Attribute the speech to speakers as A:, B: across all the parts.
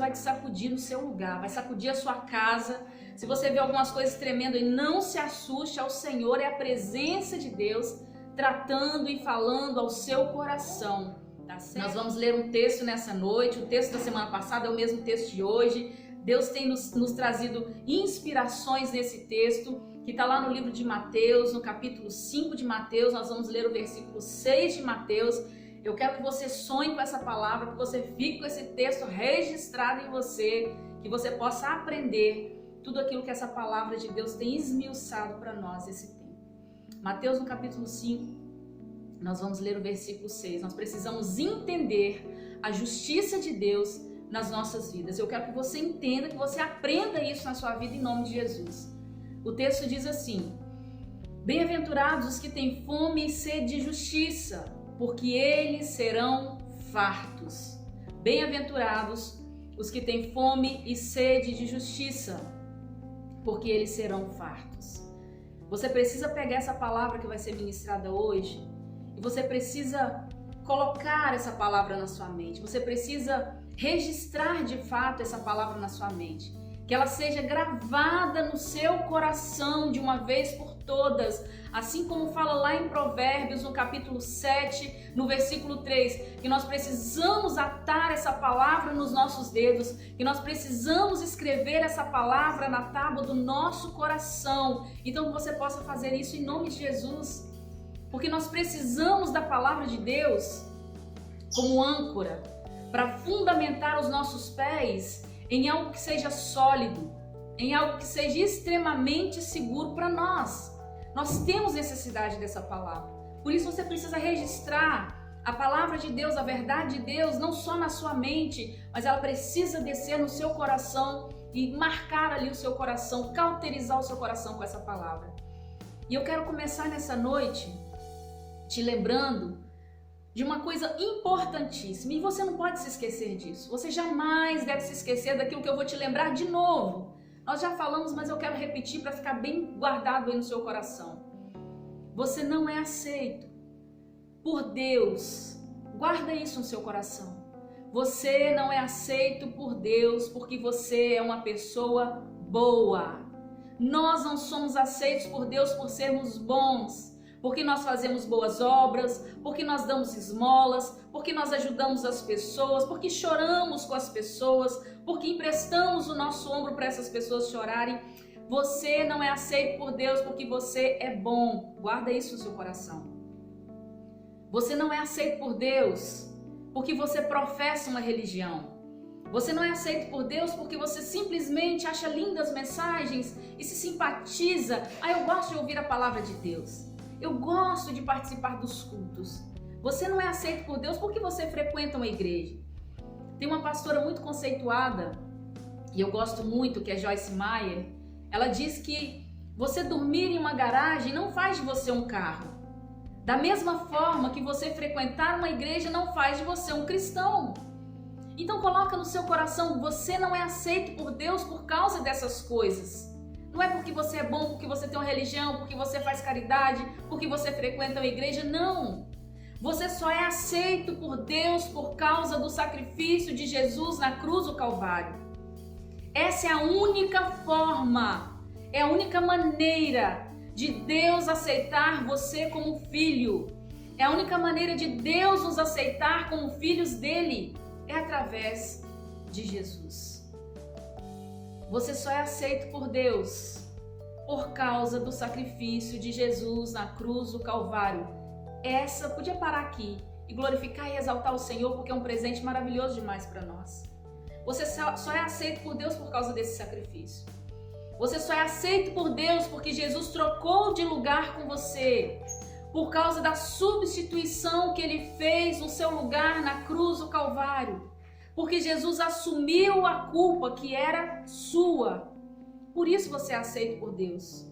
A: vai te sacudir no seu lugar, vai sacudir a sua casa. Se você vê algumas coisas tremendo, não se assuste, ao Senhor, é a presença de Deus tratando e falando ao seu coração. Tá certo? Nós vamos ler um texto nessa noite, o texto da semana passada é o mesmo texto de hoje. Deus tem nos trazido inspirações nesse texto, que está lá no livro de Mateus, no capítulo 5 de Mateus. Nós vamos ler o versículo 6 de Mateus. Eu quero que você sonhe com essa palavra, que você fique com esse texto registrado em você, que você possa aprender tudo aquilo que essa palavra de Deus tem esmiuçado para nós esse tempo. Mateus, no capítulo 5, nós vamos ler o versículo 6. Nós precisamos entender a justiça de Deus nas nossas vidas. Eu quero que você entenda, que você aprenda isso na sua vida em nome de Jesus. O texto diz assim: bem-aventurados os que têm fome e sede de justiça, porque eles serão fartos. Bem-aventurados os que têm fome e sede de justiça, porque eles serão fartos. Você precisa pegar essa palavra que vai ser ministrada hoje e você precisa colocar essa palavra na sua mente. Você precisa registrar de fato essa palavra na sua mente, que ela seja gravada no seu coração de uma vez por todas, assim como fala lá em Provérbios, no capítulo 7, no versículo 3, que nós precisamos atar essa palavra nos nossos dedos, que nós precisamos escrever essa palavra na tábua do nosso coração. Então que você possa fazer isso em nome de Jesus, porque nós precisamos da palavra de Deus como âncora, para fundamentar os nossos pés em algo que seja sólido, em algo que seja extremamente seguro para nós. Nós temos necessidade dessa palavra. Por isso você precisa registrar a palavra de Deus, a verdade de Deus, não só na sua mente, mas ela precisa descer no seu coração e marcar ali o seu coração, cauterizar o seu coração com essa palavra. E eu quero começar nessa noite te lembrando de uma coisa importantíssima, e você não pode se esquecer disso. Você jamais deve se esquecer daquilo que eu vou te lembrar de novo. Nós já falamos, mas eu quero repetir para ficar bem guardado aí no seu coração. Você não é aceito por Deus. Guarda isso no seu coração. Você não é aceito por Deus porque você é uma pessoa boa. Nós não somos aceitos por Deus por sermos bons, porque nós fazemos boas obras, porque nós damos esmolas, porque nós ajudamos as pessoas, porque choramos com as pessoas, porque emprestamos o nosso ombro para essas pessoas chorarem. Você não é aceito por Deus porque você é bom. Guarda isso no seu coração. Você não é aceito por Deus porque você professa uma religião. Você não é aceito por Deus porque você simplesmente acha lindas mensagens e se simpatiza. Eu gosto de ouvir a palavra de Deus. Eu gosto de participar dos cultos. Você não é aceito por Deus porque você frequenta uma igreja. Tem uma pastora muito conceituada, e eu gosto muito, que é Joyce Meyer. Ela diz que você dormir em uma garagem não faz de você um carro. Da mesma forma que você frequentar uma igreja não faz de você um cristão. Então coloca no seu coração, você não é aceito por Deus por causa dessas coisas. Não é porque você é bom, porque você tem uma religião, porque você faz caridade, porque você frequenta uma igreja, não. Você só é aceito por Deus por causa do sacrifício de Jesus na cruz do Calvário. Essa é a única forma, é a única maneira de Deus aceitar você como filho. É a única maneira de Deus nos aceitar como filhos dele, é através de Jesus. Você só é aceito por Deus por causa do sacrifício de Jesus na cruz do Calvário. Podia parar aqui e glorificar e exaltar o Senhor, porque é um presente maravilhoso demais para nós. Você só é aceito por Deus por causa desse sacrifício. Você só é aceito por Deus porque Jesus trocou de lugar com você, por causa da substituição que ele fez no seu lugar na cruz do Calvário. Porque Jesus assumiu a culpa que era sua. Por isso você é aceito por Deus.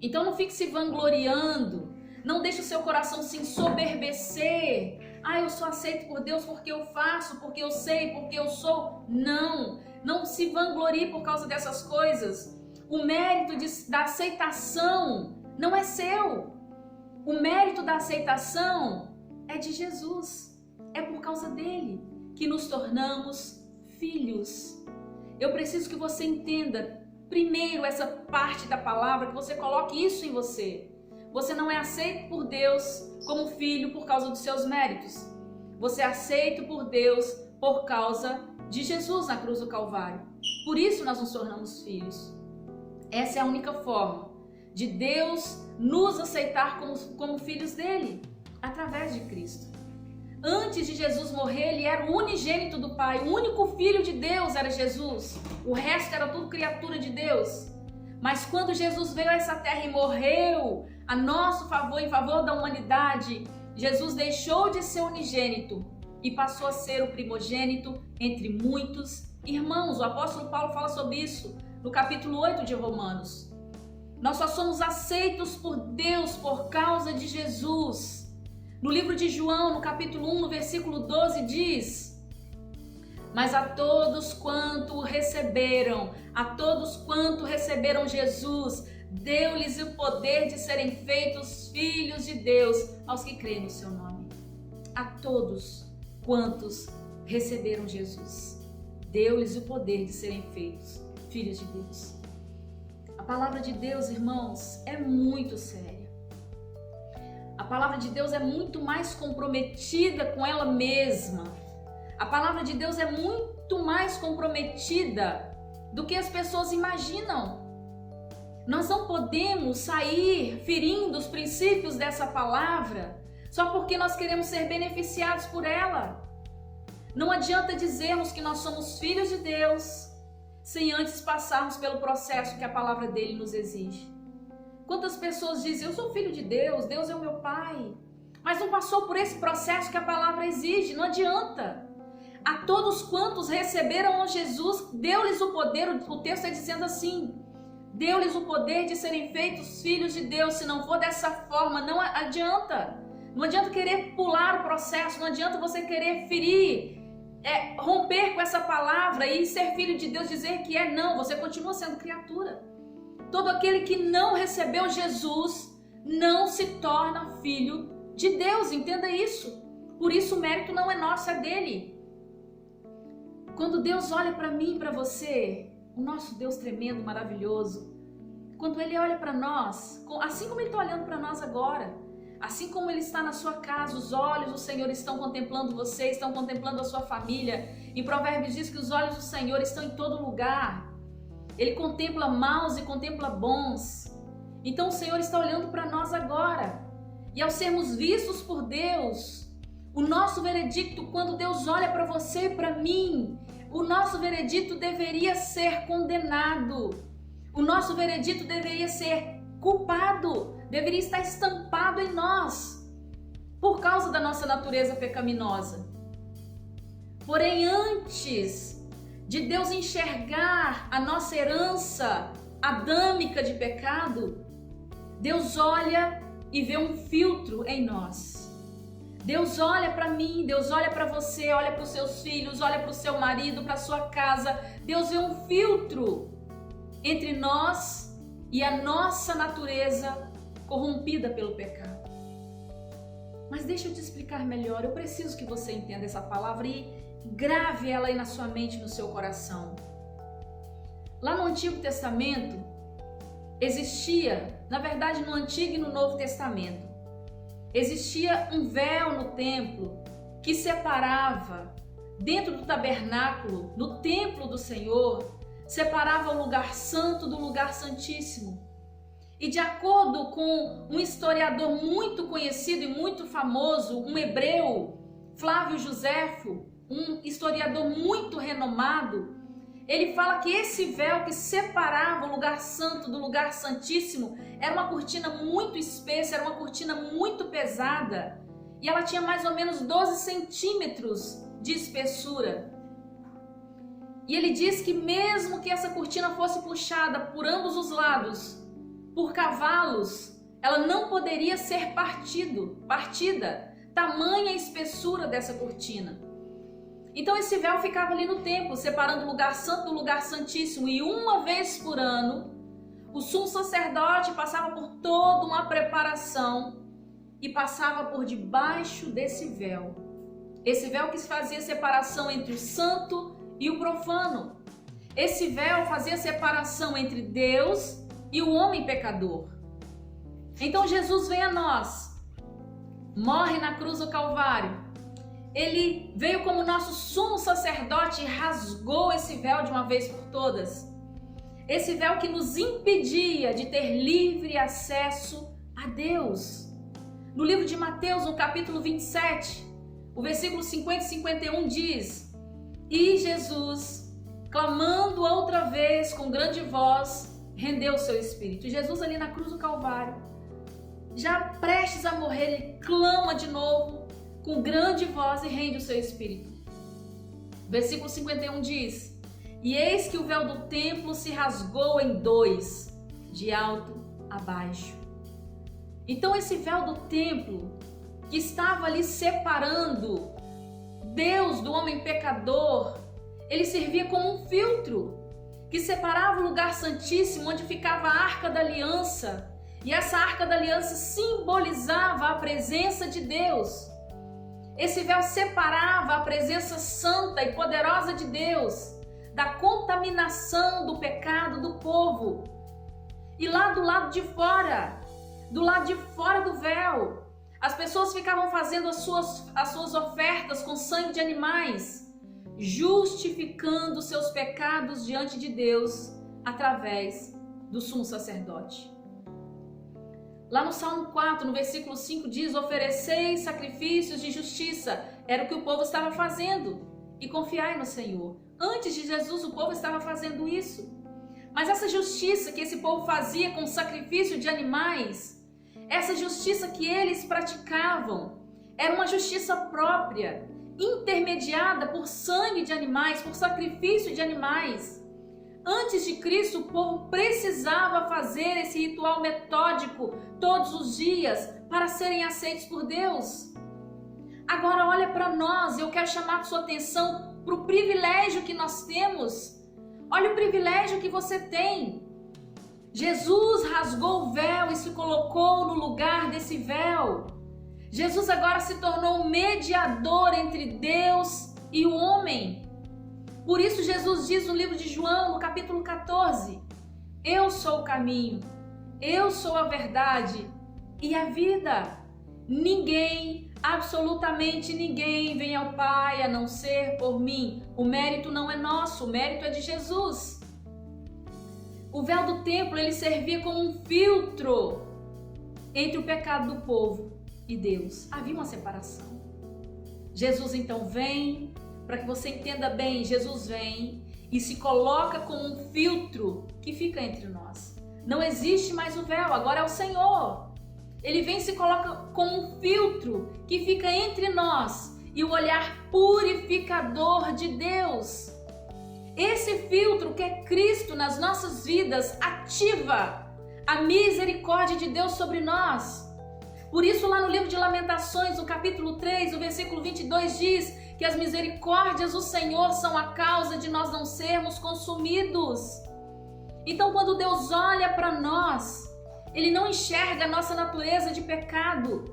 A: Então não fique se vangloriando. Não deixe o seu coração se ensoberbecer. Eu sou aceito por Deus porque eu faço, porque eu sei, porque eu sou. Não se vanglorie por causa dessas coisas. O mérito da aceitação não é seu. O mérito da aceitação é de Jesus. É por causa dele que nos tornamos filhos. Eu preciso que você entenda primeiro essa parte da palavra, que você coloque isso em você. Você não é aceito por Deus como filho por causa dos seus méritos. Você é aceito por Deus por causa de Jesus na cruz do Calvário. Por isso nós nos tornamos filhos. Essa é a única forma de Deus nos aceitar como filhos dele, através de Cristo. Antes de Jesus morrer, ele era o unigênito do Pai, o único filho de Deus era Jesus. O resto era tudo criatura de Deus. Mas quando Jesus veio a essa terra e morreu a nosso favor, em favor da humanidade, Jesus deixou de ser unigênito e passou a ser o primogênito entre muitos irmãos. O apóstolo Paulo fala sobre isso no capítulo 8 de Romanos. Nós só somos aceitos por Deus por causa de Jesus. No livro de João, no capítulo 1, no versículo 12, diz: mas a todos quanto receberam Jesus, deu-lhes o poder de serem feitos filhos de Deus, aos que creem no seu nome. A todos quantos receberam Jesus, deu-lhes o poder de serem feitos filhos de Deus. A palavra de Deus, irmãos, é muito séria. A palavra de Deus é muito mais comprometida com ela mesma. A palavra de Deus é muito mais comprometida do que as pessoas imaginam. Nós não podemos sair ferindo os princípios dessa palavra só porque nós queremos ser beneficiados por ela. Não adianta dizermos que nós somos filhos de Deus sem antes passarmos pelo processo que a palavra dele nos exige. Quantas pessoas dizem: eu sou filho de Deus, Deus é o meu pai, mas não passou por esse processo que a palavra exige. Não adianta. A todos quantos receberam Jesus, deu-lhes o poder, o texto é dizendo assim: deu-lhes o poder de serem feitos filhos de Deus. Se não for dessa forma, não adianta. Não adianta querer pular o processo, não adianta você querer ferir, romper com essa palavra e ser filho de Deus, dizer que não, você continua sendo criatura. Todo aquele que não recebeu Jesus não se torna filho de Deus, entenda isso. Por isso o mérito não é nosso, é dele. Quando Deus olha para mim e para você, o nosso Deus tremendo, maravilhoso, quando ele olha para nós, assim como ele está olhando para nós agora, assim como ele está na sua casa, os olhos do Senhor estão contemplando você, estão contemplando a sua família. Em Provérbios diz que os olhos do Senhor estão em todo lugar. Ele contempla maus e contempla bons. Então o Senhor está olhando para nós agora. E ao sermos vistos por Deus, o nosso veredicto, quando Deus olha para você e para mim, o nosso veredicto deveria ser condenado. O nosso veredicto deveria ser culpado, deveria estar estampado em nós, por causa da nossa natureza pecaminosa. Porém, antes de Deus enxergar a nossa herança adâmica de pecado, Deus olha e vê um filtro em nós. Deus olha para mim, Deus olha para você, olha para os seus filhos, olha para o seu marido, para a sua casa. Deus vê um filtro entre nós e a nossa natureza corrompida pelo pecado. Mas deixa eu te explicar melhor. Eu preciso que você entenda essa palavra e grave ela aí na sua mente, no seu coração. Lá no Antigo Testamento existia, na verdade no Antigo e no Novo Testamento, existia um véu no templo que separava, dentro do tabernáculo, no templo do Senhor, separava o lugar santo do lugar santíssimo. E de acordo com um historiador muito conhecido e muito famoso, um hebreu, Flávio Joséfo, um historiador muito renomado, ele fala que esse véu que separava o lugar santo do lugar santíssimo era uma cortina muito espessa, era uma cortina muito pesada, e ela tinha mais ou menos 12 centímetros de espessura. E ele diz que mesmo que essa cortina fosse puxada por ambos os lados, por cavalos, ela não poderia ser partida, tamanha a espessura dessa cortina. Então esse véu ficava ali no templo, separando o lugar santo do lugar santíssimo, e uma vez por ano, o sumo sacerdote passava por toda uma preparação e passava por debaixo desse véu. Esse véu que fazia separação entre o santo e o profano. Esse véu fazia separação entre Deus e o homem pecador. Então Jesus vem a nós, morre na cruz do Calvário. Ele veio como nosso sumo sacerdote e rasgou esse véu de uma vez por todas. Esse véu que nos impedia de ter livre acesso a Deus. No livro de Mateus, no capítulo 27, o versículo 50 e 51 diz: E Jesus, clamando outra vez com grande voz, rendeu o seu espírito. Jesus ali na cruz do Calvário, já prestes a morrer, ele clama de novo com grande voz e rende o seu espírito. Versículo 51 diz: E eis que o véu do templo se rasgou em dois, de alto a baixo. Então esse véu do templo, que estava ali separando Deus do homem pecador, ele servia como um filtro que separava o lugar santíssimo onde ficava a Arca da Aliança. E essa Arca da Aliança simbolizava a presença de Deus. Esse véu separava a presença santa e poderosa de Deus da contaminação do pecado do povo. E lá do lado de fora do véu, as pessoas ficavam fazendo as suas ofertas com sangue de animais, justificando seus pecados diante de Deus através do sumo sacerdote. Lá no Salmo 4, no versículo 5 diz: Ofereceis sacrifícios de justiça. Era o que o povo estava fazendo. E confiai no Senhor. Antes de Jesus o povo estava fazendo isso. Mas essa justiça que esse povo fazia com sacrifício de animais, essa justiça que eles praticavam, era uma justiça própria, intermediada por sangue de animais, por sacrifício de animais. Antes de Cristo, o povo precisava fazer esse ritual metódico todos os dias para serem aceitos por Deus. Agora olha para nós, eu quero chamar a sua atenção para o privilégio que nós temos. Olha o privilégio que você tem. Jesus rasgou o véu e se colocou no lugar desse véu. Jesus agora se tornou um mediador entre Deus e o homem. Por isso Jesus diz no livro de João, no capítulo 14, Eu sou o caminho, eu sou a verdade e a vida. Ninguém, absolutamente ninguém, vem ao Pai a não ser por mim. O mérito não é nosso, o mérito é de Jesus. O véu do templo, ele servia como um filtro entre o pecado do povo e Deus. Havia uma separação. Jesus então vem, para que você entenda bem, Jesus vem e se coloca como um filtro que fica entre nós. Não existe mais o véu, agora é o Senhor. Ele vem e se coloca como um filtro que fica entre nós e o olhar purificador de Deus. Esse filtro que é Cristo nas nossas vidas ativa a misericórdia de Deus sobre nós. Por isso lá no livro de Lamentações, no capítulo 3, o versículo 22 diz que as misericórdias do Senhor são a causa de nós não sermos consumidos. Então quando Deus olha para nós, Ele não enxerga a nossa natureza de pecado.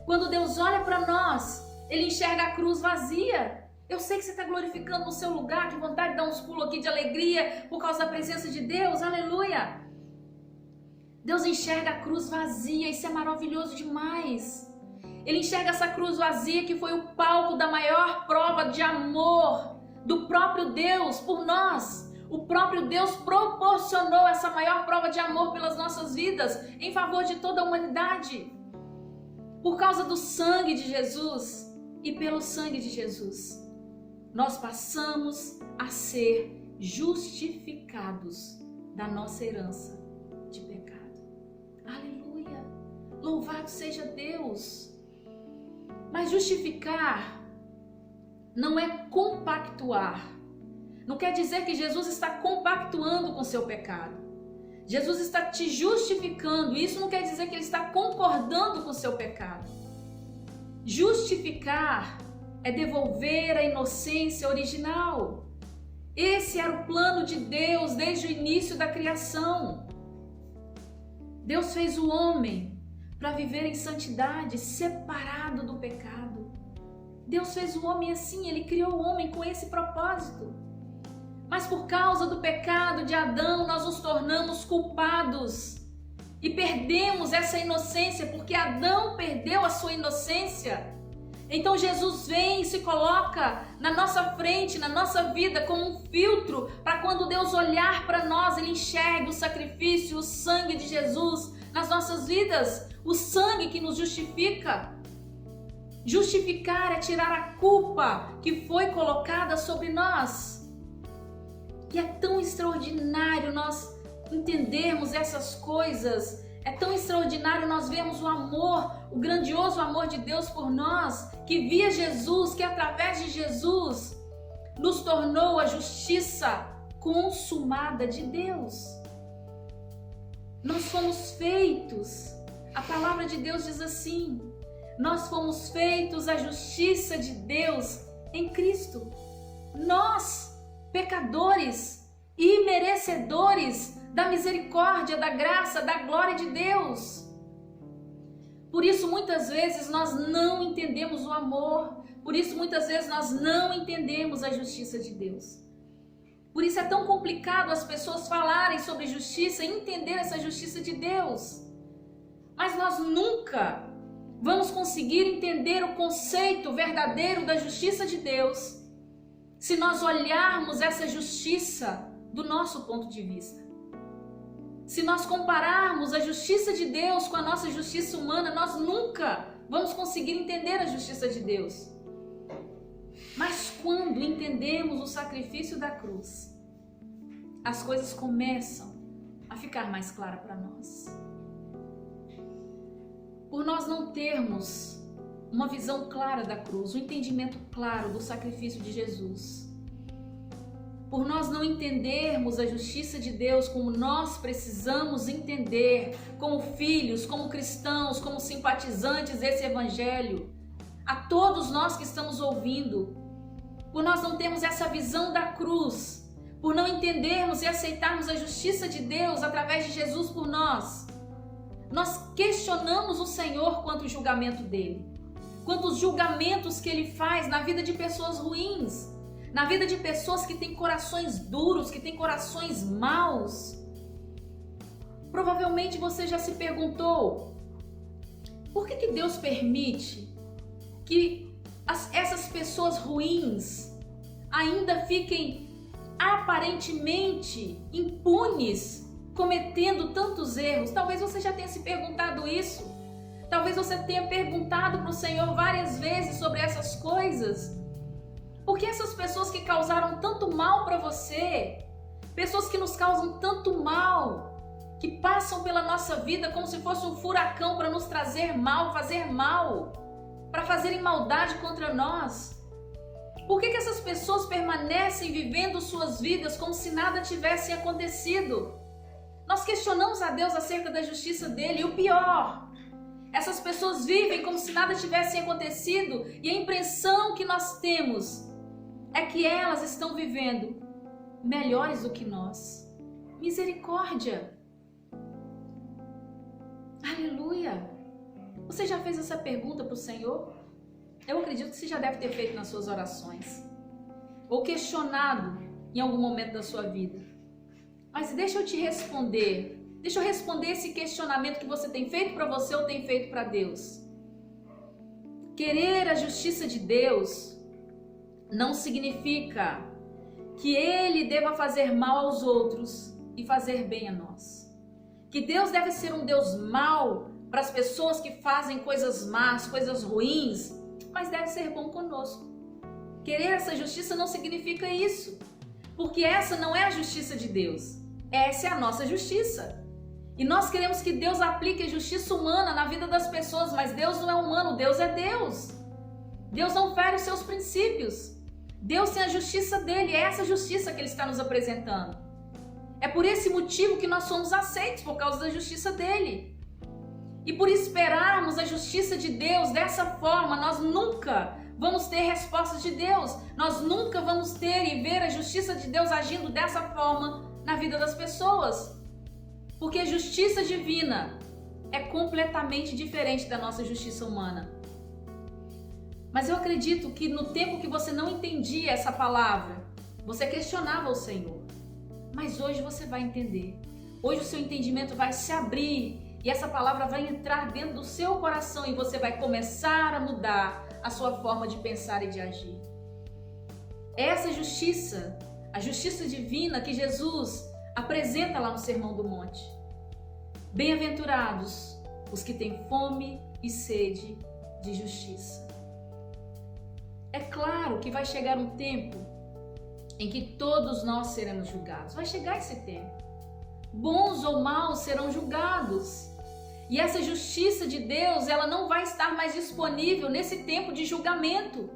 A: Quando Deus olha para nós, Ele enxerga a cruz vazia. Eu sei que você está glorificando no seu lugar, que vontade de dar uns pulos aqui de alegria por causa da presença de Deus, aleluia. Deus enxerga a cruz vazia, isso é maravilhoso demais. Ele enxerga essa cruz vazia que foi o palco da maior prova de amor do próprio Deus por nós. O próprio Deus proporcionou essa maior prova de amor pelas nossas vidas, em favor de toda a humanidade. Por causa do sangue de Jesus e pelo sangue de Jesus, nós passamos a ser justificados da nossa herança de pecado. Aleluia! Louvado seja Deus! Mas justificar não é compactuar. Não quer dizer que Jesus está compactuando com seu pecado. Jesus está te justificando. Isso não quer dizer que Ele está concordando com seu pecado. Justificar é devolver a inocência original. Esse era o plano de Deus desde o início da criação. Deus fez o homem para viver em santidade, separado do pecado. Deus fez o homem assim, Ele criou o homem com esse propósito. Mas por causa do pecado de Adão, nós nos tornamos culpados e perdemos essa inocência, porque Adão perdeu a sua inocência. Então Jesus vem e se coloca na nossa frente, na nossa vida, como um filtro, para quando Deus olhar para nós, Ele enxergue o sacrifício, o sangue de Jesus nas nossas vidas, o sangue que nos justifica. Justificar é tirar a culpa que foi colocada sobre nós. E é tão extraordinário nós entendermos essas coisas. É tão extraordinário nós vermos o amor, o grandioso amor de Deus por nós, que via Jesus, que através de Jesus nos tornou a justiça consumada de Deus. Nós fomos feitos, a palavra de Deus diz assim, nós fomos feitos a justiça de Deus em Cristo. Nós, pecadores e merecedores da misericórdia, da graça, da glória de Deus. Por isso muitas vezes nós não entendemos o amor, por isso muitas vezes nós não entendemos a justiça de Deus. Por isso é tão complicado as pessoas falarem sobre justiça e entender essa justiça de Deus. Mas nós nunca vamos conseguir entender o conceito verdadeiro da justiça de Deus se nós olharmos essa justiça do nosso ponto de vista. Se nós compararmos a justiça de Deus com a nossa justiça humana, nós nunca vamos conseguir entender a justiça de Deus. Mas quando entendemos o sacrifício da cruz, as coisas começam a ficar mais claras para nós. Por nós não termos uma visão clara da cruz, um entendimento claro do sacrifício de Jesus, por nós não entendermos a justiça de Deus como nós precisamos entender, como filhos, como cristãos, como simpatizantes desse evangelho, a todos nós que estamos ouvindo, por nós não termos essa visão da cruz, por não entendermos e aceitarmos a justiça de Deus através de Jesus por nós questionamos o Senhor quanto ao julgamento dele, quanto aos julgamentos que ele faz na vida de pessoas ruins, na vida de pessoas que têm corações duros, que têm corações maus. Provavelmente você já se perguntou, por que Deus permite que essas pessoas ruins ainda fiquem aparentemente impunes, cometendo tantos erros? Talvez você já tenha se perguntado isso. Talvez você tenha perguntado para o Senhor várias vezes sobre essas coisas. Por que essas pessoas que causaram tanto mal para você, pessoas que nos causam tanto mal, que passam pela nossa vida como se fosse um furacão para nos trazer mal, fazer mal, para fazerem maldade contra nós? Por que essas pessoas permanecem vivendo suas vidas como se nada tivesse acontecido? Nós questionamos a Deus acerca da justiça dele, e o pior, essas pessoas vivem como se nada tivesse acontecido, e a impressão que nós temos é que elas estão vivendo melhores do que nós. Misericórdia! Aleluia! Você já fez essa pergunta para o Senhor? Eu acredito que você já deve ter feito nas suas orações, ou questionado em algum momento da sua vida. Mas deixa eu te responder, deixa eu responder esse questionamento que você tem feito para você ou tem feito para Deus. Querer a justiça de Deus não significa que Ele deva fazer mal aos outros e fazer bem a nós. Que Deus deve ser um Deus mau para as pessoas que fazem coisas más, coisas ruins, mas deve ser bom conosco. Querer essa justiça não significa isso, porque essa não é a justiça de Deus, essa é a nossa justiça. E nós queremos que Deus aplique a justiça humana na vida das pessoas, mas Deus não é humano, Deus é Deus. Deus não fere os seus princípios. Deus tem a justiça dele, é essa justiça que ele está nos apresentando. É por esse motivo que nós somos aceitos, por causa da justiça dele. E por esperarmos a justiça de Deus dessa forma, nós nunca vamos ter respostas de Deus. Nós nunca vamos ter e ver a justiça de Deus agindo dessa forma na vida das pessoas. Porque a justiça divina é completamente diferente da nossa justiça humana. Mas eu acredito que no tempo que você não entendia essa palavra, Você questionava o Senhor. Mas hoje você vai entender. Hoje o seu entendimento vai se abrir e essa palavra vai entrar dentro do seu coração e você vai começar a mudar a sua forma de pensar e de agir. Essa justiça, a justiça divina que Jesus apresenta lá no Sermão do Monte. Bem-aventurados os que têm fome e sede de justiça. É claro que vai chegar um tempo em que todos nós seremos julgados. Vai chegar esse tempo. Bons ou maus serão julgados. E essa justiça de Deus, ela não vai estar mais disponível nesse tempo de julgamento.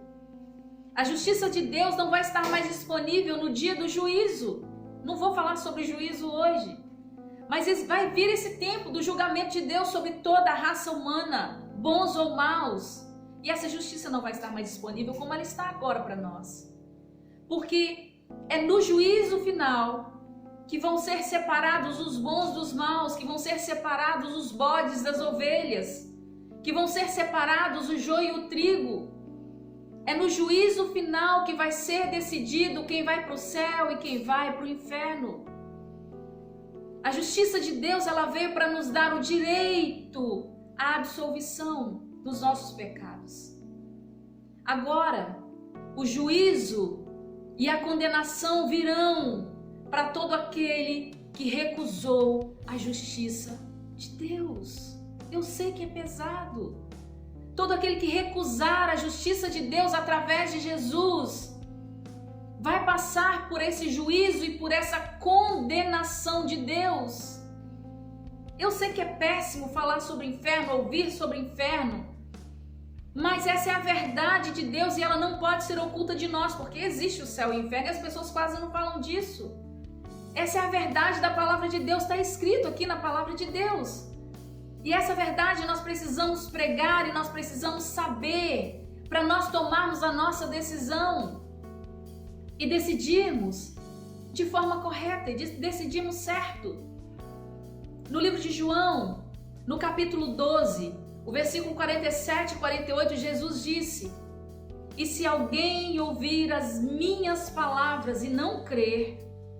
A: A justiça de Deus não vai estar mais disponível no dia do juízo. Não vou falar sobre juízo hoje. Mas vai vir esse tempo do julgamento de Deus sobre toda a raça humana, bons ou maus. E essa justiça não vai estar mais disponível como ela está agora para nós. Porque é no juízo final que vão ser separados os bons dos maus, que vão ser separados os bodes das ovelhas, que vão ser separados o joio e o trigo. É no juízo final que vai ser decidido quem vai para o céu e quem vai para o inferno. A justiça de Deus, ela veio para nos dar o direito à absolvição dos nossos pecados. Agora, o juízo e a condenação virão para todo aquele que recusou a justiça de Deus. Eu sei que é pesado. Todo aquele que recusar a justiça de Deus através de Jesus vai passar por esse juízo e por essa condenação de Deus. Eu sei que é péssimo falar sobre o inferno, ouvir sobre o inferno, mas essa é a verdade de Deus e ela não pode ser oculta de nós, porque existe o céu e o inferno e as pessoas quase não falam disso. Essa é a verdade da palavra de Deus, está escrito aqui na palavra de Deus. E essa verdade nós precisamos pregar e nós precisamos saber para nós tomarmos a nossa decisão e decidirmos de forma correta e decidirmos certo. No livro de João, no capítulo 12, o versículo 47 e 48, Jesus disse: "E se alguém ouvir as minhas palavras e não crer,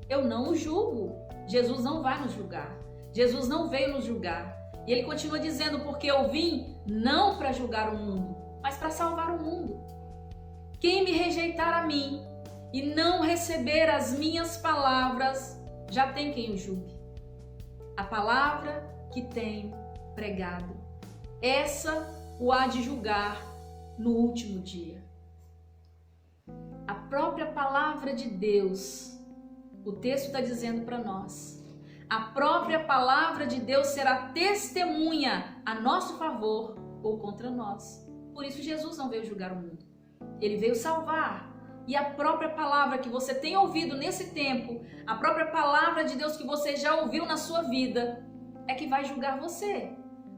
A: eu não o julgo." Jesus não vai nos julgar. Jesus não veio nos julgar. E ele continua dizendo: "Porque eu vim não para julgar o mundo, mas para salvar o mundo. Quem me rejeitar a mim e não receber as minhas palavras, já tem quem o julgue. A palavra que tenho pregado, essa o há de julgar no último dia." A própria palavra de Deus, o texto está dizendo para nós, a própria palavra de Deus será testemunha a nosso favor ou contra nós. Por isso Jesus não veio julgar o mundo. Ele veio salvar. E a própria palavra que você tem ouvido nesse tempo, a própria palavra de Deus que você já ouviu na sua vida, é que vai julgar você.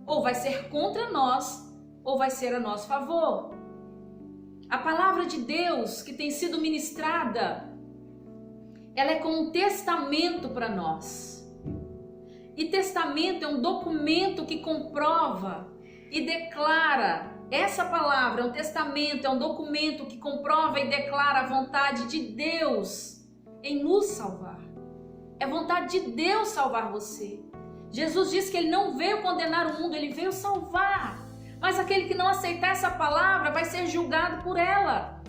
A: Ou vai ser contra nós, ou vai ser a nosso favor. A palavra de Deus que tem sido ministrada, ela é como um testamento para nós. E testamento é um documento que comprova e declara. Essa palavra é um testamento, é um documento que comprova e declara a vontade de Deus em nos salvar. É vontade de Deus salvar você. Jesus disse que ele não veio condenar o mundo, ele veio salvar. Mas aquele que não aceitar essa palavra vai ser julgado por ela.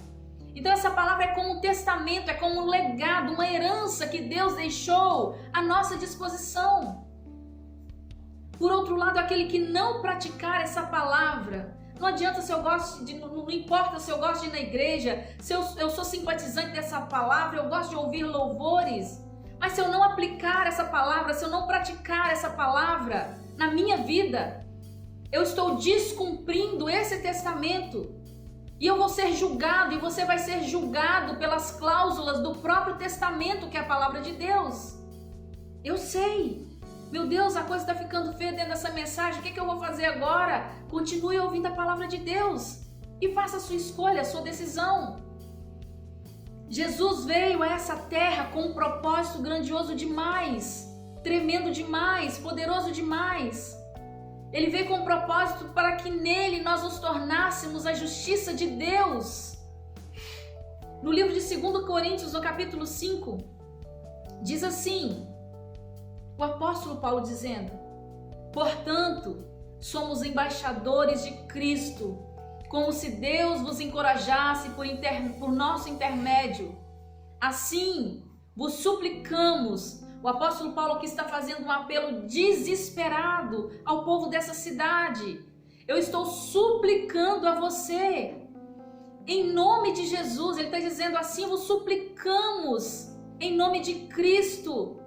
A: Então essa palavra é como um testamento, é como um legado, uma herança que Deus deixou à nossa disposição. Por outro lado, aquele que não praticar essa palavra, não adianta se eu gosto de, não importa se eu gosto de ir na igreja, se eu sou simpatizante dessa palavra, eu gosto de ouvir louvores, mas se eu não aplicar essa palavra, se eu não praticar essa palavra na minha vida, eu estou descumprindo esse testamento. E eu vou ser julgado, e você vai ser julgado pelas cláusulas do próprio testamento, que é a palavra de Deus. Eu sei. Meu Deus, a coisa está ficando feia dentro dessa mensagem. O que eu vou fazer agora? Continue ouvindo a palavra de Deus. E faça a sua escolha, a sua decisão. Jesus veio a essa terra com um propósito grandioso demais. Tremendo demais, poderoso demais. Ele veio com um propósito para que nele nós nos tornássemos a justiça de Deus. No livro de 2 Coríntios, no capítulo 5, diz assim, o apóstolo Paulo dizendo: portanto, somos embaixadores de Cristo, como se Deus vos encorajasse por nosso intermédio. Assim, vos suplicamos. O apóstolo Paulo aqui está fazendo um apelo desesperado ao povo dessa cidade. Eu estou suplicando a você, em nome de Jesus. Ele está dizendo assim: vos suplicamos, em nome de Cristo,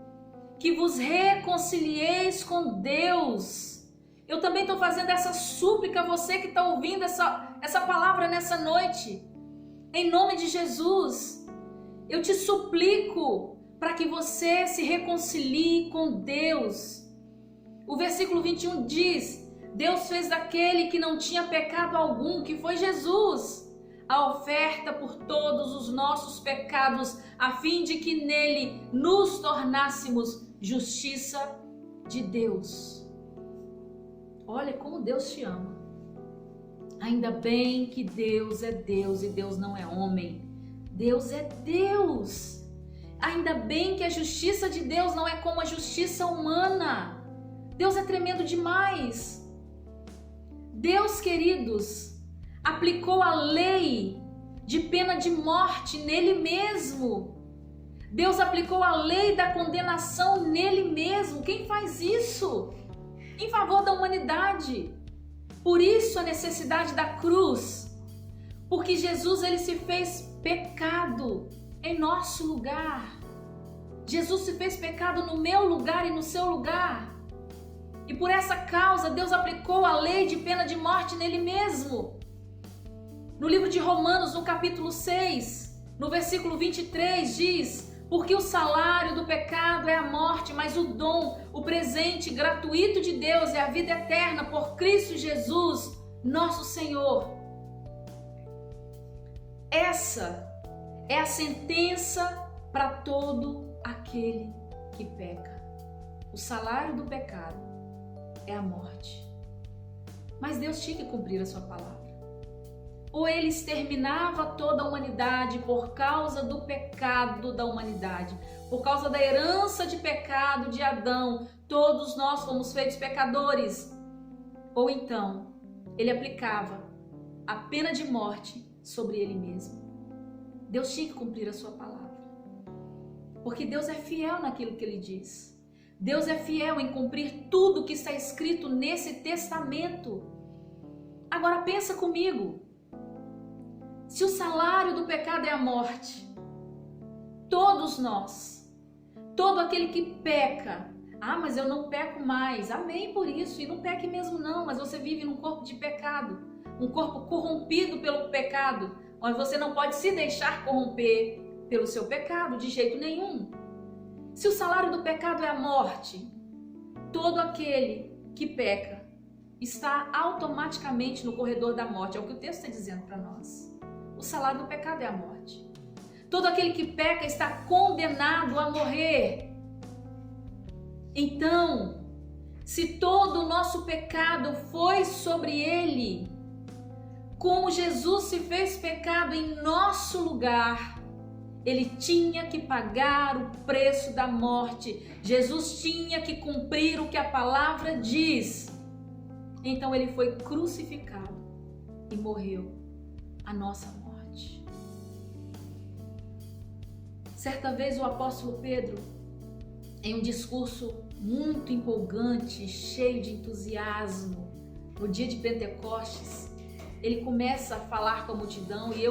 A: que vos reconcilieis com Deus. Eu também estou fazendo essa súplica a você que está ouvindo essa palavra nessa noite. Em nome de Jesus, eu te suplico para que você se reconcilie com Deus. O versículo 21 diz: Deus fez daquele que não tinha pecado algum, que foi Jesus, a oferta por todos os nossos pecados, a fim de que nele nos tornássemos justiça de Deus. Olha como Deus te ama. Ainda bem que Deus é Deus e Deus não é homem. Deus é Deus. Ainda bem que a justiça de Deus não é como a justiça humana. Deus é tremendo demais. Deus, queridos, aplicou a lei de pena de morte nele mesmo. Deus aplicou a lei da condenação nele mesmo. Quem faz isso? Em favor da humanidade. Por isso a necessidade da cruz. Porque Jesus, ele se fez pecado em nosso lugar. Jesus se fez pecado no meu lugar e no seu lugar. E por essa causa Deus aplicou a lei de pena de morte nele mesmo. No livro de Romanos, no capítulo 6, no versículo 23, diz: porque o salário do pecado é a morte, mas o dom, o presente gratuito de Deus é a vida eterna por Cristo Jesus, nosso Senhor. Essa é a sentença para todo aquele que peca. O salário do pecado é a morte. Mas Deus tinha que cumprir a sua palavra. Ou ele exterminava toda a humanidade por causa do pecado da humanidade, por causa da herança de pecado de Adão, todos nós fomos feitos pecadores. Ou então, ele aplicava a pena de morte sobre ele mesmo. Deus tinha que cumprir a sua palavra, porque Deus é fiel naquilo que ele diz. Deus é fiel em cumprir tudo que está escrito nesse testamento. Agora pensa comigo. Se o salário do pecado é a morte, todos nós, todo aquele que peca, mas eu não peco mais, amém por isso, e não peque mesmo não, mas você vive num corpo de pecado, um corpo corrompido pelo pecado, onde você não pode se deixar corromper pelo seu pecado de jeito nenhum. Se o salário do pecado é a morte, todo aquele que peca está automaticamente no corredor da morte, é o que o texto está dizendo para nós. O salário do pecado é a morte. Todo aquele que peca está condenado a morrer. Então, se todo o nosso pecado foi sobre ele, como Jesus se fez pecado em nosso lugar, ele tinha que pagar o preço da morte. Jesus tinha que cumprir o que a palavra diz. Então ele foi crucificado e morreu a nossa morte. Certa vez o apóstolo Pedro, em um discurso muito empolgante, cheio de entusiasmo, no dia de Pentecostes, ele começa a falar com a multidão e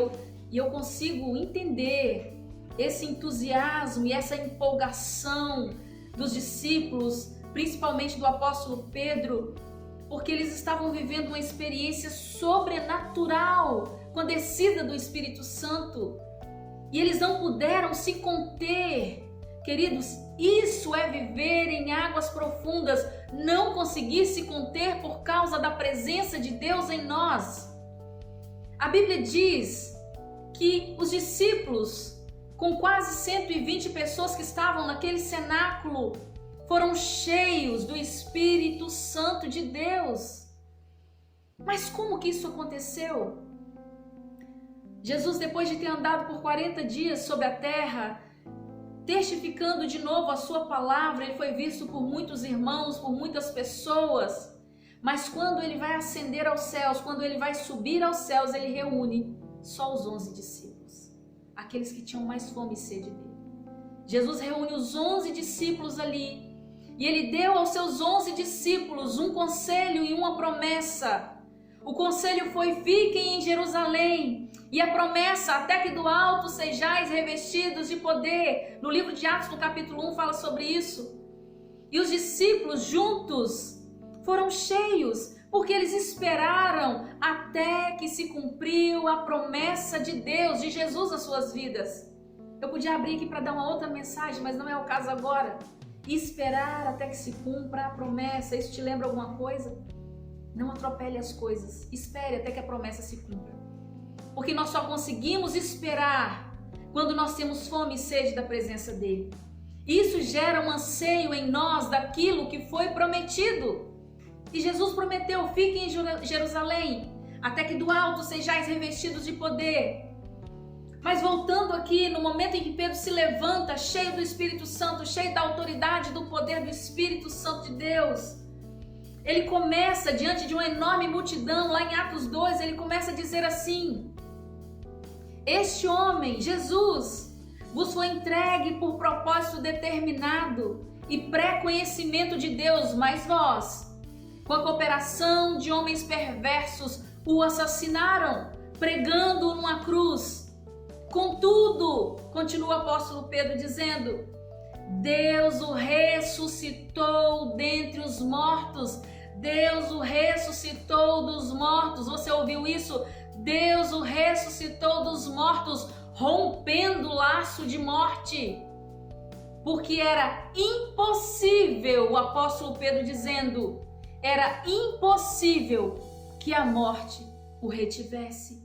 A: eu consigo entender esse entusiasmo e essa empolgação dos discípulos, principalmente do apóstolo Pedro, porque eles estavam vivendo uma experiência sobrenatural com a descida do Espírito Santo e eles não puderam se conter. Queridos, isso é viver em águas profundas, não conseguir se conter por causa da presença de Deus em nós. A Bíblia diz que os discípulos, com quase 120 pessoas que estavam naquele cenáculo, foram cheios do Espírito Santo de Deus. Mas como que isso aconteceu? Jesus, depois de ter andado por 40 dias sobre a terra, testificando de novo a sua palavra, ele foi visto por muitos irmãos, por muitas pessoas. Mas quando ele vai ascender aos céus, quando ele vai subir aos céus, ele reúne só os 11 discípulos, aqueles que tinham mais fome e sede dele. Jesus reúne os 11 discípulos ali, e ele deu aos seus 11 discípulos um conselho e uma promessa. O conselho foi: fiquem em Jerusalém, e a promessa: até que do alto sejais revestidos de poder. No livro de Atos, no capítulo 1, fala sobre isso. E os discípulos juntos foram cheios, porque eles esperaram até que se cumpriu a promessa de Deus, de Jesus nas suas vidas. Eu podia abrir aqui para dar uma outra mensagem, mas não é o caso agora. Esperar até que se cumpra a promessa, isso te lembra alguma coisa? Não atropele as coisas, espere até que a promessa se cumpra. Porque nós só conseguimos esperar quando nós temos fome e sede da presença dele. Isso gera um anseio em nós daquilo que foi prometido. E Jesus prometeu: fiquem em Jerusalém, até que do alto sejais revestidos de poder. Mas voltando aqui, no momento em que Pedro se levanta, cheio do Espírito Santo, cheio da autoridade, do poder do Espírito Santo de Deus, ele começa, diante de uma enorme multidão, lá em Atos 2, ele começa a dizer assim: este homem, Jesus, vos foi entregue por propósito determinado e pré-conhecimento de Deus, mas vós, com a cooperação de homens perversos, o assassinaram, pregando-o numa cruz. Contudo, continua o apóstolo Pedro dizendo, Deus o ressuscitou dentre os mortos. Deus o ressuscitou dos mortos. Você ouviu isso? Deus o ressuscitou dos mortos, rompendo o laço de morte. Porque era impossível, o apóstolo Pedro dizendo, era impossível que a morte o retivesse.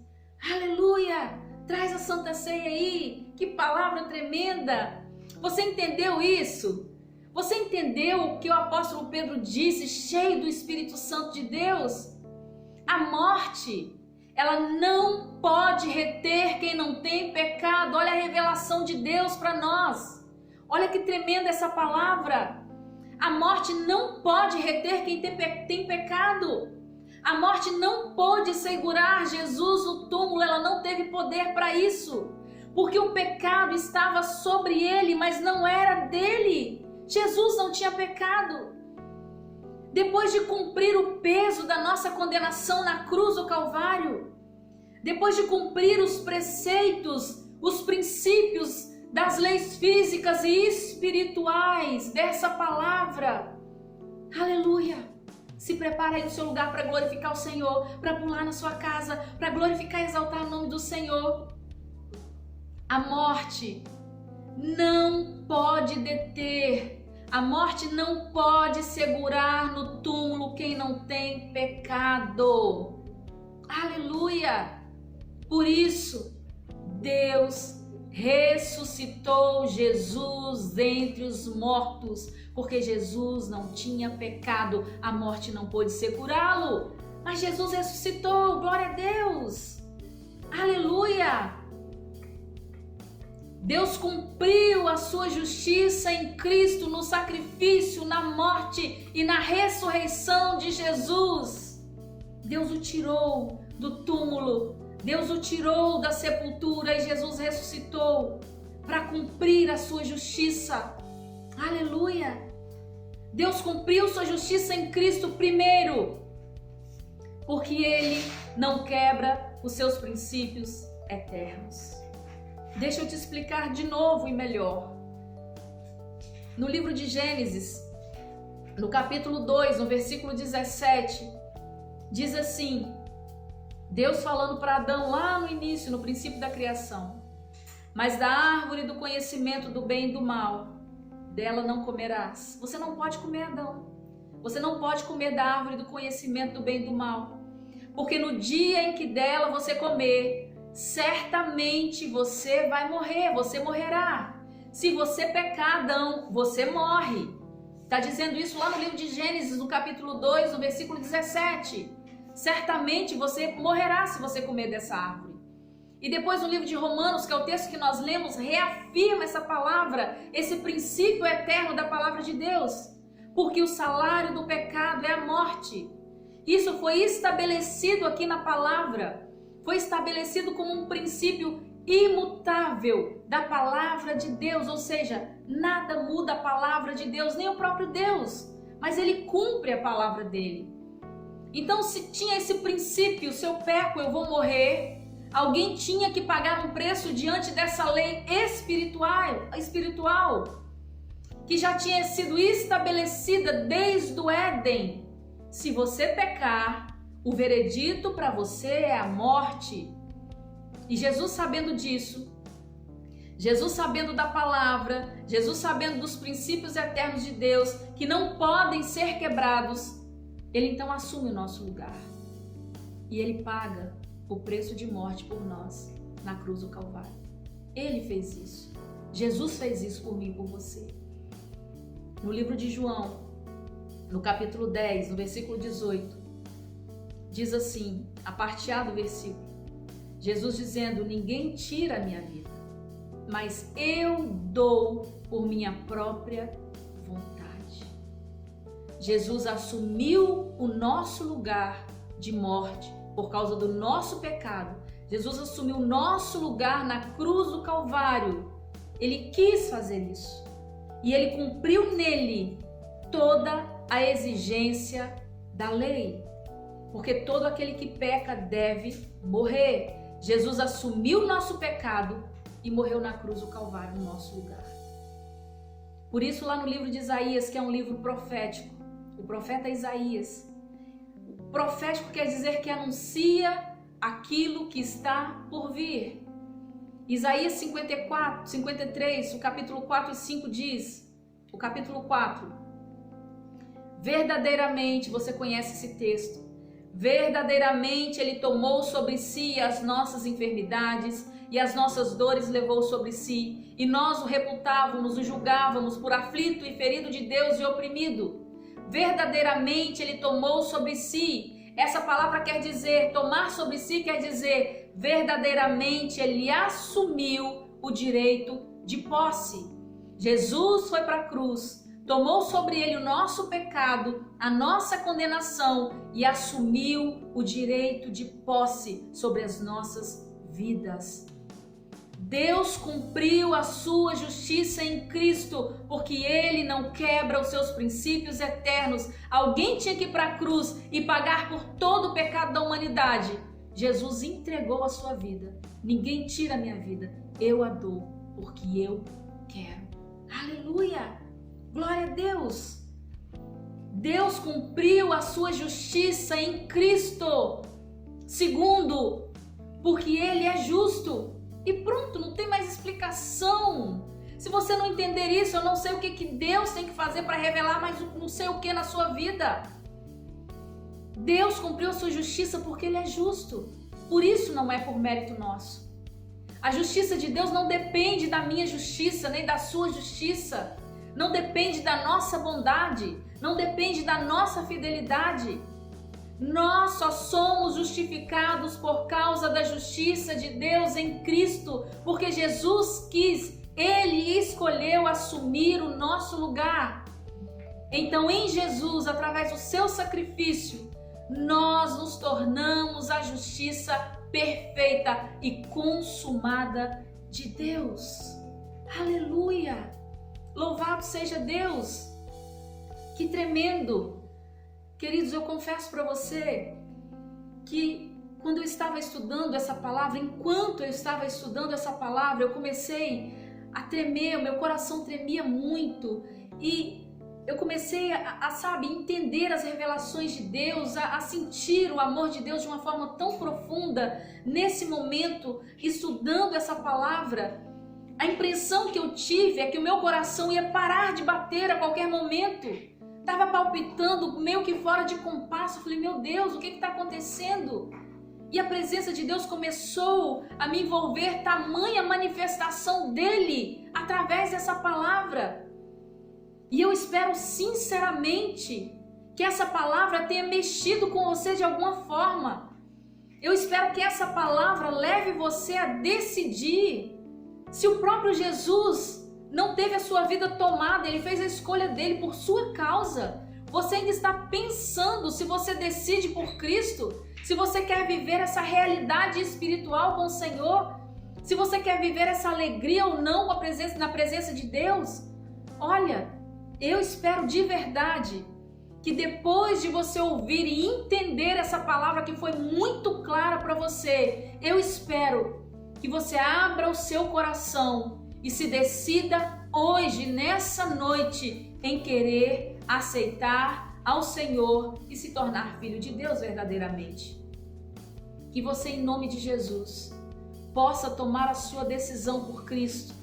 A: Aleluia! Traz a Santa Ceia aí. Que palavra tremenda! Você entendeu isso? Você entendeu o que o apóstolo Pedro disse, cheio do Espírito Santo de Deus? A morte, ela não pode reter quem não tem pecado. Olha a revelação de Deus para nós. Olha que tremenda essa palavra. A morte não pode reter quem tem pecado. A morte não pôde segurar Jesus no túmulo, ela não teve poder para isso. Porque o pecado estava sobre ele, mas não era dele. Jesus não tinha pecado. Depois de cumprir o peso da nossa condenação na cruz do Calvário, depois de cumprir os preceitos, os princípios das leis físicas e espirituais dessa palavra, aleluia! Se prepara aí no seu lugar para glorificar o Senhor, para pular na sua casa, para glorificar e exaltar o nome do Senhor. A morte não pode deter, a morte não pode segurar no túmulo quem não tem pecado. Aleluia! Por isso, Deus ressuscitou Jesus dentre os mortos, porque Jesus não tinha pecado, a morte não pôde segurá-lo, mas Jesus ressuscitou, glória a Deus, aleluia! Deus cumpriu a sua justiça em Cristo, no sacrifício, na morte e na ressurreição de Jesus. Deus o tirou do túmulo, Deus o tirou da sepultura e Jesus ressuscitou para cumprir a sua justiça. Aleluia! Deus cumpriu sua justiça em Cristo primeiro, porque Ele não quebra os seus princípios eternos. Deixa eu te explicar de novo e melhor. No livro de Gênesis, no capítulo 2, no versículo 17, diz assim, Deus falando para Adão lá no início, no princípio da criação, mas da árvore do conhecimento do bem e do mal, dela não comerás. Você não pode comer, Adão. Você não pode comer da árvore do conhecimento do bem e do mal, porque no dia em que dela você comer, certamente você vai morrer, você morrerá. Se você pecar, Adão, você morre. Está dizendo isso lá no livro de Gênesis, no capítulo 2, no versículo 17. Certamente você morrerá se você comer dessa árvore. E depois no livro de Romanos, que é o texto que nós lemos, reafirma essa palavra, esse princípio eterno da palavra de Deus. Porque o salário do pecado é a morte. Isso foi estabelecido aqui na palavra. Foi estabelecido como um princípio imutável da palavra de Deus. Ou seja, nada muda a palavra de Deus, nem o próprio Deus. Mas ele cumpre a palavra dele. Então, se tinha esse princípio, se eu peco, eu vou morrer. Alguém tinha que pagar um preço diante dessa lei espiritual, que já tinha sido estabelecida desde o Éden. Se você pecar, o veredito para você é a morte. E Jesus, sabendo disso, Jesus sabendo da palavra, Jesus sabendo dos princípios eternos de Deus, que não podem ser quebrados, ele então assume o nosso lugar. E ele paga o preço de morte por nós na cruz do Calvário. Ele fez isso. Jesus fez isso por mim e por você. No livro de João, no capítulo 10, no versículo 18, diz assim, a parte A do versículo, Jesus dizendo: ninguém tira a minha vida, mas eu dou por minha própria vontade. Jesus assumiu o nosso lugar de morte por causa do nosso pecado. Jesus assumiu o nosso lugar na cruz do Calvário. Ele quis fazer isso. E ele cumpriu nele toda a exigência da lei. Porque todo aquele que peca deve morrer. Jesus assumiu o nosso pecado e morreu na cruz do Calvário no nosso lugar. Por isso, lá no livro de Isaías, que é um livro profético, o profeta Isaías, profético quer dizer que anuncia aquilo que está por vir. Isaías 53, o capítulo 4 e 5 diz, o capítulo 4, verdadeiramente, você conhece esse texto, verdadeiramente ele tomou sobre si as nossas enfermidades e as nossas dores levou sobre si, e nós o reputávamos, o julgávamos por aflito e ferido de Deus e oprimido. Verdadeiramente ele tomou sobre si. Essa palavra quer dizer, tomar sobre si quer dizer, verdadeiramente ele assumiu o direito de posse. Jesus foi para a cruz, tomou sobre ele o nosso pecado, a nossa condenação e assumiu o direito de posse sobre as nossas vidas. Deus cumpriu a sua justiça em Cristo, porque ele não quebra os seus princípios eternos. Alguém tinha que ir para a cruz e pagar por todo o pecado da humanidade. Jesus entregou a sua vida. Ninguém tira a minha vida, eu a dou, porque eu quero. Aleluia! Glória a Deus! Deus cumpriu a sua justiça em Cristo. Segundo, porque ele é justo. E pronto, não tem mais explicação. Se você não entender isso, eu não sei o que Deus tem que fazer para revelar mais não sei o que na sua vida. Deus cumpriu a sua justiça porque ele é justo. Por isso não é por mérito nosso. A justiça de Deus não depende da minha justiça, nem da sua justiça. Não depende da nossa bondade, não depende da nossa fidelidade. Nós só somos justificados por causa da justiça de Deus em Cristo, porque Jesus quis, ele escolheu assumir o nosso lugar. Então, em Jesus, através do seu sacrifício, nós nos tornamos a justiça perfeita e consumada de Deus. Aleluia! Louvado seja Deus! Que tremendo! Queridos, eu confesso para você que quando eu estava estudando essa palavra, enquanto eu estava estudando essa palavra, eu comecei a tremer, o meu coração tremia muito e eu comecei a entender as revelações de Deus, a sentir o amor de Deus de uma forma tão profunda nesse momento, estudando essa palavra. A impressão que eu tive é que o meu coração ia parar de bater a qualquer momento. Estava palpitando meio que fora de compasso. Eu falei, meu Deus, o que está acontecendo? E a presença de Deus começou a me envolver, tamanha manifestação dele através dessa palavra. E eu espero sinceramente que essa palavra tenha mexido com você de alguma forma. Eu espero que essa palavra leve você a decidir. Se o próprio Jesus não teve a sua vida tomada, ele fez a escolha dele por sua causa. Você ainda está pensando se você decide por Cristo, se você quer viver essa realidade espiritual com o Senhor, se você quer viver essa alegria ou não na presença de Deus. Olha, eu espero de verdade que depois de você ouvir e entender essa palavra que foi muito clara para você, eu espero que você abra o seu coração e se decida hoje, nessa noite, em querer aceitar ao Senhor e se tornar filho de Deus verdadeiramente. Que você, em nome de Jesus, possa tomar a sua decisão por Cristo.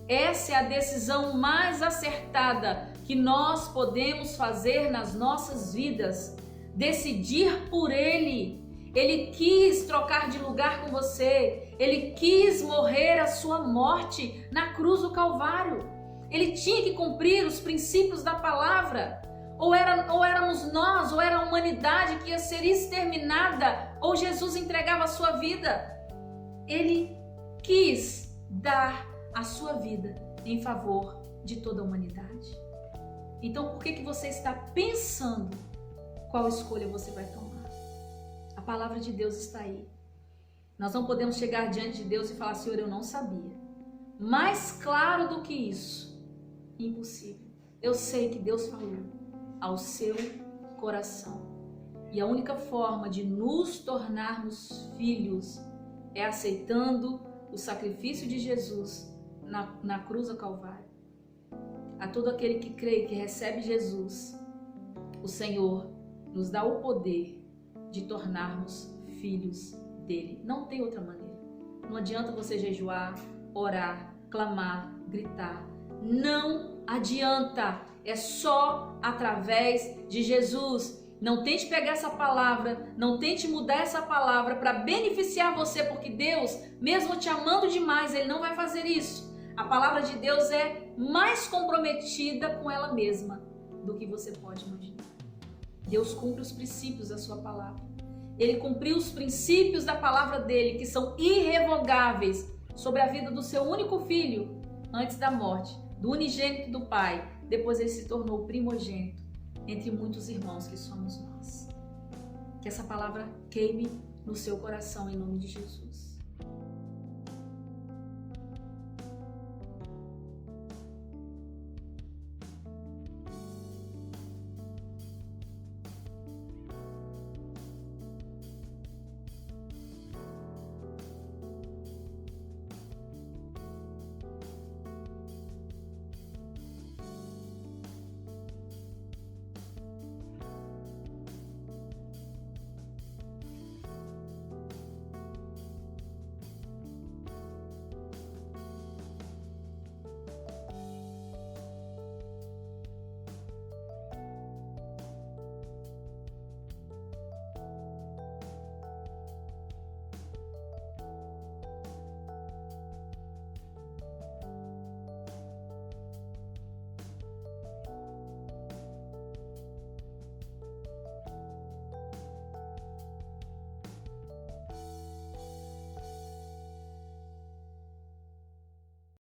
A: Essa é a decisão mais acertada que nós podemos fazer nas nossas vidas. Decidir por Ele. Ele quis trocar de lugar com você. Ele quis morrer a sua morte na cruz do Calvário. Ele tinha que cumprir os princípios da palavra. Ou éramos nós, ou era a humanidade que ia ser exterminada, ou Jesus entregava a sua vida. Ele quis dar a sua vida em favor de toda a humanidade. Então, por que você está pensando qual escolha você vai tomar? A palavra de Deus está aí. Nós não podemos chegar diante de Deus e falar: Senhor, eu não sabia. Mais claro do que isso, impossível. Eu sei que Deus falou ao seu coração. E a única forma de nos tornarmos filhos é aceitando o sacrifício de Jesus na cruz do Calvário. A todo aquele que crê e que recebe Jesus, o Senhor nos dá o poder de tornarmos filhos dele. Não tem outra maneira. Não adianta você jejuar, orar, clamar, gritar. Não adianta. É só através de Jesus. Não tente pegar essa palavra, não tente mudar essa palavra para beneficiar você, porque Deus, mesmo te amando demais, Ele não vai fazer isso. A palavra de Deus é mais comprometida com ela mesma do que você pode imaginar. Deus cumpre os princípios da sua palavra. Ele cumpriu os princípios da palavra dele, que são irrevogáveis, sobre a vida do seu único filho, antes da morte, do unigênito do Pai. Depois ele se tornou primogênito entre muitos irmãos que somos nós. Que essa palavra queime no seu coração em nome de Jesus.